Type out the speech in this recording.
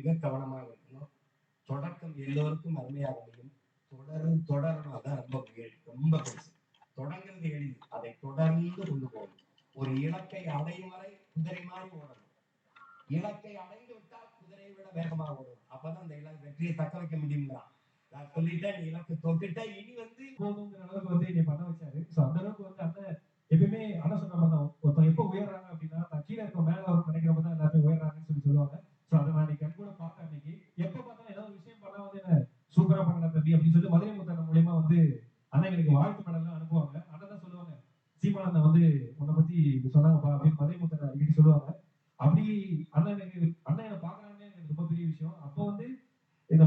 மிக கவனமாக இருக்கணும். தொடக்கம் எல்லோருக்கும் அருமையாக அமையும். தொடரணும். அதான் ரொம்ப பெருசு. தொடங்குறது எளிது, அதை தொடர்ந்து கொண்டு போகணும். ஒரு இலக்கை அடையும் வரை குதிரை மாதிரி ஓடணும். இலக்கை அடைந்து விட்டால் குதிரையை விட வேகமாக ஓடும். அப்பதான் அந்த வெற்றியை தக்க வைக்க முடியுங்கிறான். நான் சொல்லிட்டேன், நீ இலக்கு தொட்டுட்ட, இனி போதுங்கிற அளவுக்கு என்னை பண்ண வச்சாரு. அந்த அளவுக்கு அந்த எப்பயுமே அண்ணா சொன்ன மாதிரி தான், ஒருத்தர் எப்போ உயர்றாங்க அப்படின்னா கீழே இருக்க மேல அவர் நினைக்கிறப்ப தான் எல்லாருமே உயர்றாங்கன்னு சொல்லுவாங்க. அதை நான் இன்னைக்கு கண் கூட பார்த்தேன். அன்னைக்கு எப்ப பார்த்தாலும் ஏதாவது விஷயம் பண்ணா என்ன சூப்பரா பண்ண தம்பி அப்படின்னு சொல்லி மதுரை முத்தண்ணன் மூலியமா அண்ணங்களுக்கு வாழ்த்து மெடல்லாம் அனுப்புவாங்க. அண்ணன் தான் சொல்லுவாங்க, சீமானந்த உன்னை பத்தி சொன்னாங்கப்பா அப்படின்னு மதுரை முத்தண்ணன் அடிக்கடி சொல்லுவாங்க. அப்படி அண்ணன் என்னை பாக்குறாங்கன்னு எனக்கு ரொம்ப பெரிய விஷயம். அப்போ இந்த